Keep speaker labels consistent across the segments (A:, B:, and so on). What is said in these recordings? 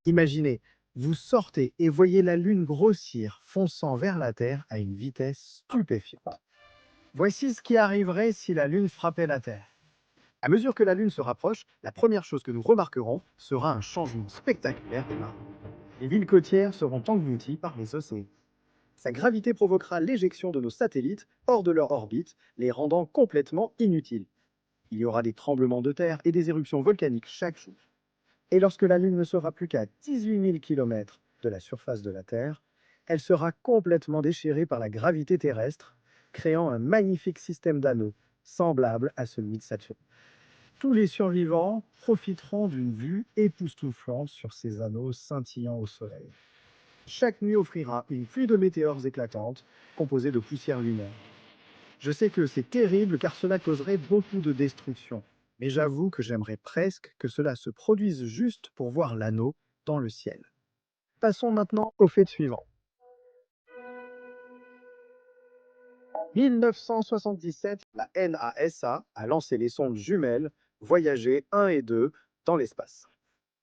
A: Imaginez, vous sortez et voyez la Lune grossir, fonçant vers la Terre à une vitesse stupéfiante. Voici ce qui arriverait si la Lune frappait la Terre. À mesure que la Lune se rapproche, la première chose que nous remarquerons sera un changement spectaculaire des marées. Les villes côtières seront englouties par les océans. Sa gravité provoquera l'éjection de nos satellites hors de leur orbite, les rendant complètement inutiles. Il y aura des tremblements de terre et des éruptions volcaniques chaque jour. Et lorsque la Lune ne sera plus qu'à 18 000 km de la surface de la Terre, elle sera complètement déchirée par la gravité terrestre, créant un magnifique système d'anneaux, semblable à celui de Saturne. Tous les survivants profiteront d'une vue époustouflante sur ces anneaux scintillant au soleil. Chaque nuit offrira une pluie de météores éclatantes, composée de poussière lunaire. Je sais que c'est terrible car cela causerait beaucoup de destruction, mais j'avoue que j'aimerais presque que cela se produise juste pour voir l'anneau dans le ciel. Passons maintenant au fait suivant. En 1977, la NASA a lancé les sondes jumelles Voyager 1 et 2 dans l'espace.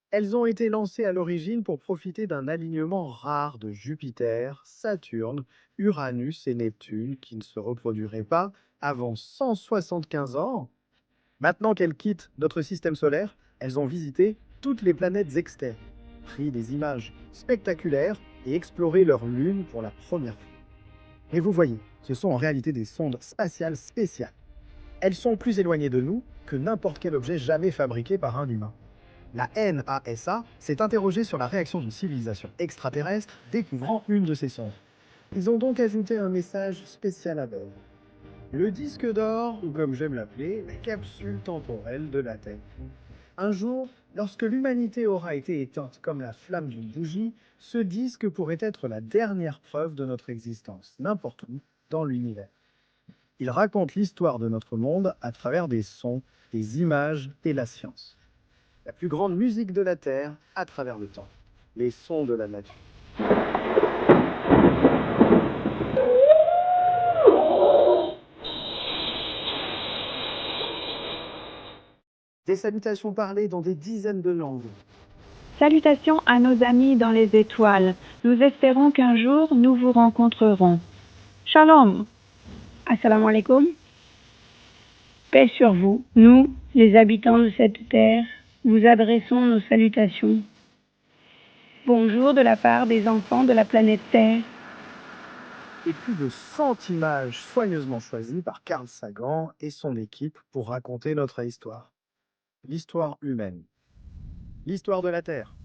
A: Elles ont été lancées à l'origine pour profiter d'un alignement rare de Jupiter, Saturne, Uranus et Neptune qui ne se reproduirait pas avant 175 ans. Maintenant qu'elles quittent notre système solaire, elles ont visité toutes les planètes externes, pris des images spectaculaires et exploré leur lune pour la première fois. Et vous voyez, ce sont en réalité des sondes spatiales spéciales. Elles sont plus éloignées de nous que n'importe quel objet jamais fabriqué par un humain. La NASA s'est interrogée sur la réaction d'une civilisation extraterrestre découvrant une de ces sondes. Ils ont donc ajouté un message spécial à bord. Le disque d'or, ou comme j'aime l'appeler, la capsule temporelle de la Terre. Un jour, lorsque l'humanité aura été éteinte comme la flamme d'une bougie, ce disque pourrait être la dernière preuve de notre existence, n'importe où dans l'univers. Il raconte l'histoire de notre monde à travers des sons, des images et la science. La plus grande musique de la Terre à travers le temps. Les sons de la nature. Des salutations parlées dans des dizaines de langues.
B: Salutations à nos amis dans les étoiles. Nous espérons qu'un jour nous vous rencontrerons. Shalom.
C: Assalamu alaikum. Paix sur vous. Nous, les habitants de cette terre, vous adressons nos salutations. Bonjour de la part des enfants de la planète Terre.
A: Et plus de 100 images soigneusement choisies par Carl Sagan et son équipe pour raconter notre histoire. L'histoire humaine. L'histoire de la Terre.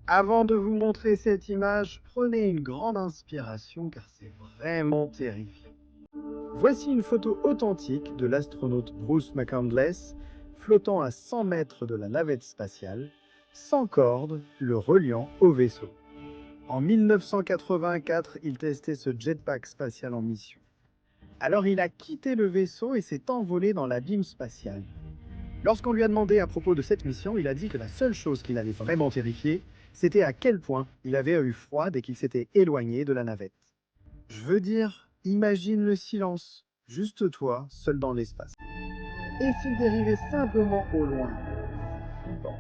A: Avant de vous montrer cette image, prenez une grande inspiration car c'est vraiment terrifiant. Voici une photo authentique de l'astronaute Bruce McCandless flottant à 100 mètres de la navette spatiale, sans corde, le reliant au vaisseau. En 1984, il testait ce jetpack spatial en mission. Alors il a quitté le vaisseau et s'est envolé dans l'abîme spatial. Lorsqu'on lui a demandé à propos de cette mission, il a dit que la seule chose qui l'avait vraiment terrifié, c'était à quel point il avait eu froid dès qu'il s'était éloigné de la navette. Je veux dire, imagine le silence, juste toi, seul dans l'espace. Et s'il dérivait simplement au loin? Bon.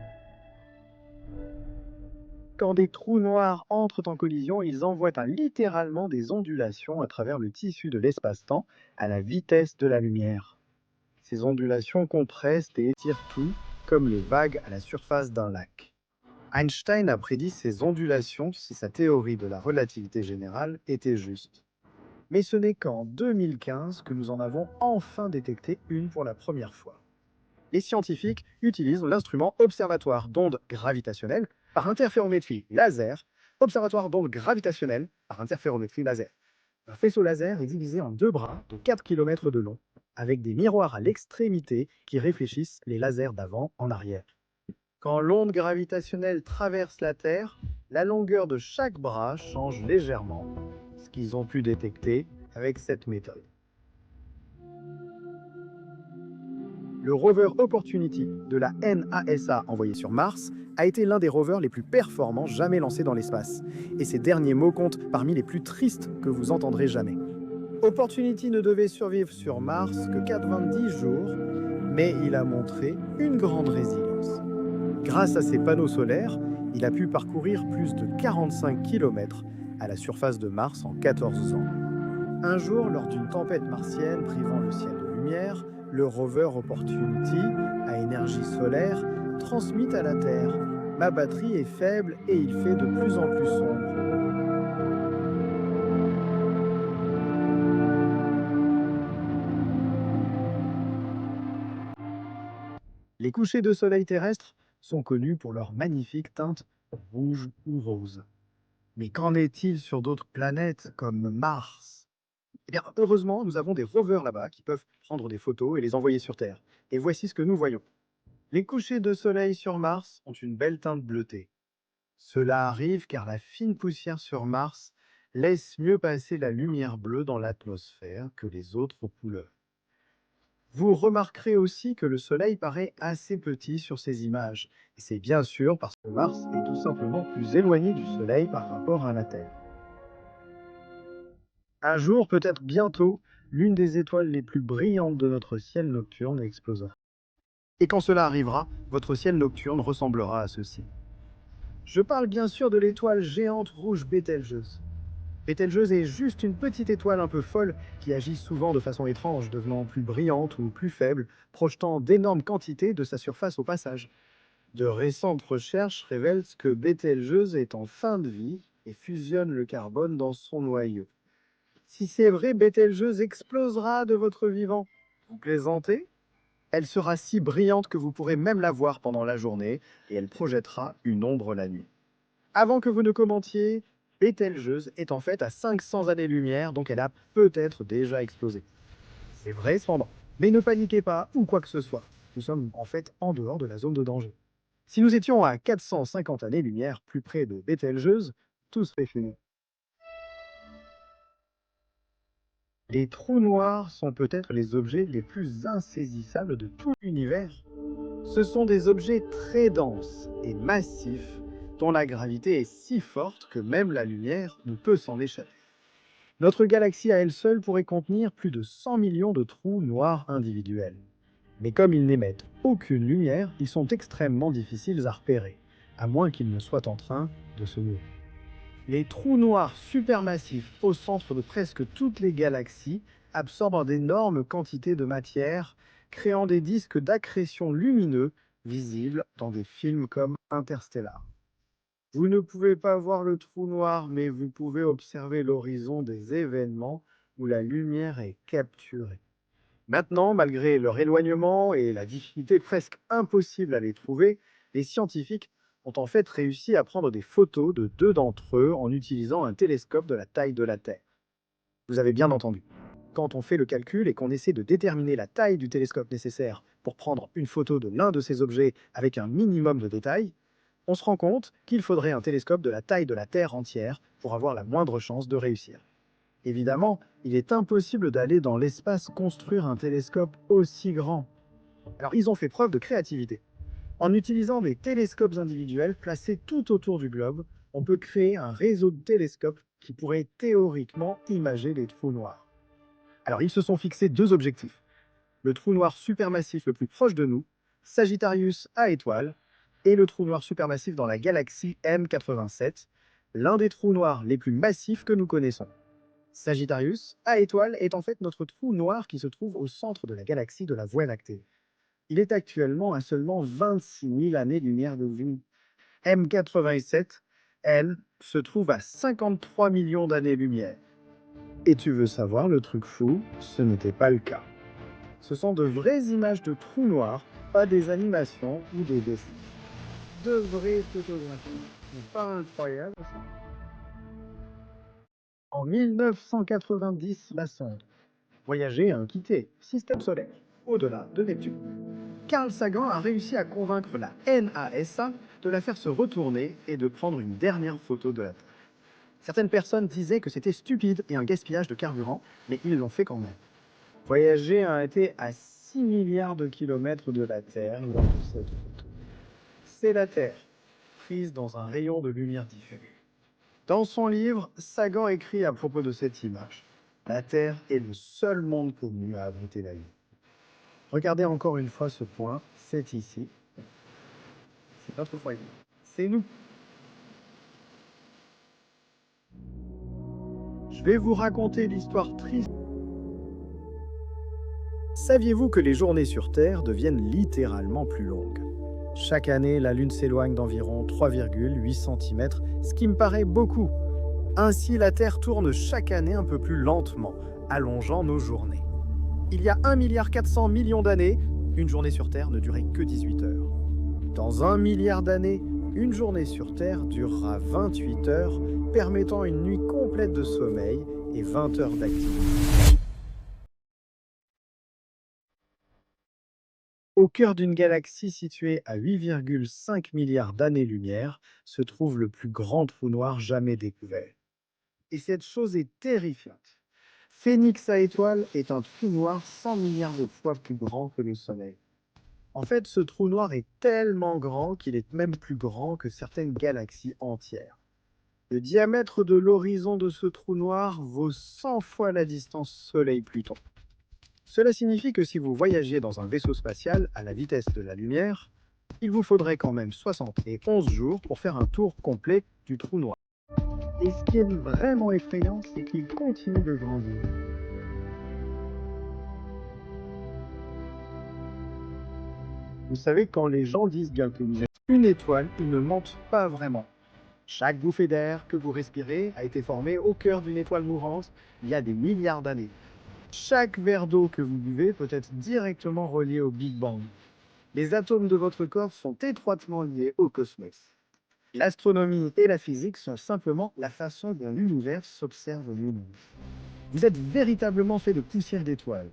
A: Quand des trous noirs entrent en collision, ils envoient littéralement des ondulations à travers le tissu de l'espace-temps à la vitesse de la lumière. Ces ondulations compressent et étirent tout, comme les vagues à la surface d'un lac. Einstein a prédit ces ondulations si sa théorie de la relativité générale était juste. Mais ce n'est qu'en 2015 que nous en avons enfin détecté une pour la première fois. Les scientifiques utilisent l'instrument observatoire d'ondes gravitationnelles par interférométrie laser, observatoire d'ondes gravitationnelles par interférométrie laser. Un faisceau laser est divisé en deux bras de 4 km de long, avec des miroirs à l'extrémité qui réfléchissent les lasers d'avant en arrière. Quand l'onde gravitationnelle traverse la Terre, la longueur de chaque bras change légèrement, ce qu'ils ont pu détecter avec cette méthode. Le rover Opportunity de la NASA envoyé sur Mars a été l'un des rovers les plus performants jamais lancés dans l'espace. Et ces derniers mots comptent parmi les plus tristes que vous entendrez jamais. Opportunity ne devait survivre sur Mars que 90 jours, mais il a montré une grande résilience. Grâce à ses panneaux solaires, il a pu parcourir plus de 45 km à la surface de Mars en 14 ans. Un jour, lors d'une tempête martienne privant le ciel de lumière, le rover Opportunity, à énergie solaire, transmit à la Terre: Ma batterie est faible et il fait de plus en plus sombre. Les couchers de soleil terrestres sont connus pour leur magnifique teinte rouge ou rose. Mais qu'en est-il sur d'autres planètes comme Mars? Eh bien, heureusement, nous avons des rovers là-bas qui peuvent prendre des photos et les envoyer sur Terre. Et voici ce que nous voyons. Les couchers de soleil sur Mars ont une belle teinte bleutée. Cela arrive car la fine poussière sur Mars laisse mieux passer la lumière bleue dans l'atmosphère que les autres couleurs. Vous remarquerez aussi que le Soleil paraît assez petit sur ces images. Et c'est bien sûr parce que Mars est tout simplement plus éloigné du Soleil par rapport à la Terre. Un jour, peut-être bientôt, l'une des étoiles les plus brillantes de notre ciel nocturne explosera. Et quand cela arrivera, votre ciel nocturne ressemblera à ceci. Je parle bien sûr de l'étoile géante rouge Bételgeuse. Bételgeuse est juste une petite étoile un peu folle qui agit souvent de façon étrange, devenant plus brillante ou plus faible, projetant d'énormes quantités de sa surface au passage. De récentes recherches révèlent que Bételgeuse est en fin de vie et fusionne le carbone dans son noyau. Si c'est vrai, Bételgeuse explosera de votre vivant. Vous plaisantez? Elle sera si brillante que vous pourrez même la voir pendant la journée et elle projettera une ombre la nuit. Avant que vous ne commentiez, Bételgeuse est en fait à 500 années-lumière, donc elle a peut-être déjà explosé. C'est vrai cependant. Mais ne paniquez pas ou quoi que ce soit. Nous sommes en fait en dehors de la zone de danger. Si nous étions à 450 années-lumière plus près de Bételgeuse, tout serait fini. Les trous noirs sont peut-être les objets les plus insaisissables de tout l'univers. Ce sont des objets très denses et massifs dont la gravité est si forte que même la lumière ne peut s'en échapper. Notre galaxie à elle seule pourrait contenir plus de 100 millions de trous noirs individuels. Mais comme ils n'émettent aucune lumière, ils sont extrêmement difficiles à repérer, à moins qu'ils ne soient en train de se mouvoir. Les trous noirs supermassifs au centre de presque toutes les galaxies absorbent d'énormes quantités de matière, créant des disques d'accrétion lumineux visibles dans des films comme Interstellar. Vous ne pouvez pas voir le trou noir, mais vous pouvez observer l'horizon des événements où la lumière est capturée. Maintenant, malgré leur éloignement et la difficulté presque impossible à les trouver, les scientifiques ont en fait réussi à prendre des photos de deux d'entre eux en utilisant un télescope de la taille de la Terre. Vous avez bien entendu. Quand on fait le calcul et qu'on essaie de déterminer la taille du télescope nécessaire pour prendre une photo de l'un de ces objets avec un minimum de détails, on se rend compte qu'il faudrait un télescope de la taille de la Terre entière pour avoir la moindre chance de réussir. Évidemment, il est impossible d'aller dans l'espace construire un télescope aussi grand. Alors ils ont fait preuve de créativité. En utilisant des télescopes individuels placés tout autour du globe, on peut créer un réseau de télescopes qui pourrait théoriquement imager les trous noirs. Alors ils se sont fixés deux objectifs. Le trou noir supermassif le plus proche de nous, Sagittarius A étoile, et le trou noir supermassif dans la galaxie M87, l'un des trous noirs les plus massifs que nous connaissons. Sagittarius A étoile est en fait notre trou noir qui se trouve au centre de la galaxie de la Voie lactée. Il est actuellement à seulement 26 000 années-lumière de nous. M87, elle, se trouve à 53 millions d'années-lumière. Et tu veux savoir le truc fou? Ce n'était pas le cas. Ce sont de vraies images de trous noirs, pas des animations ou des dessins. De vraies photographies. C'est pas incroyable ça? En 1990, la sonde Voyager a quitté le système solaire, au-delà de Neptune. Carl Sagan a réussi à convaincre la NASA de la faire se retourner et de prendre une dernière photo de la Terre. Certaines personnes disaient que c'était stupide et un gaspillage de carburant, mais ils l'ont fait quand même. Voyager a été à 6 milliards de kilomètres de la Terre lors de cette photo. C'est la Terre, prise dans un rayon de lumière différé. Dans son livre, Sagan écrit à propos de cette image: La Terre est le seul monde connu à abriter la vie. Regardez encore une fois ce point, c'est ici. C'est notre foyer. C'est nous. Je vais vous raconter l'histoire triste. Saviez-vous que les journées sur Terre deviennent littéralement plus longues? Chaque année, la Lune s'éloigne d'environ 3,8 cm, ce qui me paraît beaucoup. Ainsi, la Terre tourne chaque année un peu plus lentement, allongeant nos journées. Il y a 1,4 milliard d'années, une journée sur Terre ne durait que 18 heures. Dans 1 milliard d'années, une journée sur Terre durera 28 heures, permettant une nuit complète de sommeil et 20 heures d'activité. Au cœur d'une galaxie située à 8,5 milliards d'années-lumière se trouve le plus grand trou noir jamais découvert. Et cette chose est terrifiante. Phénix A étoile est un trou noir 100 milliards de fois plus grand que le Soleil. En fait, ce trou noir est tellement grand qu'il est même plus grand que certaines galaxies entières. Le diamètre de l'horizon de ce trou noir vaut 100 fois la distance Soleil-Pluton. Cela signifie que si vous voyagez dans un vaisseau spatial à la vitesse de la lumière, il vous faudrait quand même 71 jours pour faire un tour complet du trou noir. Et ce qui est vraiment effrayant, c'est qu'il continue de grandir. Vous savez, quand les gens disent bien que vous êtes une étoile, ils ne mentent pas vraiment. Chaque bouffée d'air que vous respirez a été formée au cœur d'une étoile mourante il y a des milliards d'années. Chaque verre d'eau que vous buvez peut être directement relié au Big Bang. Les atomes de votre corps sont étroitement liés au cosmos. L'astronomie et la physique sont simplement la façon dont l'univers s'observe nous-mêmes. Vous êtes véritablement fait de poussière d'étoiles.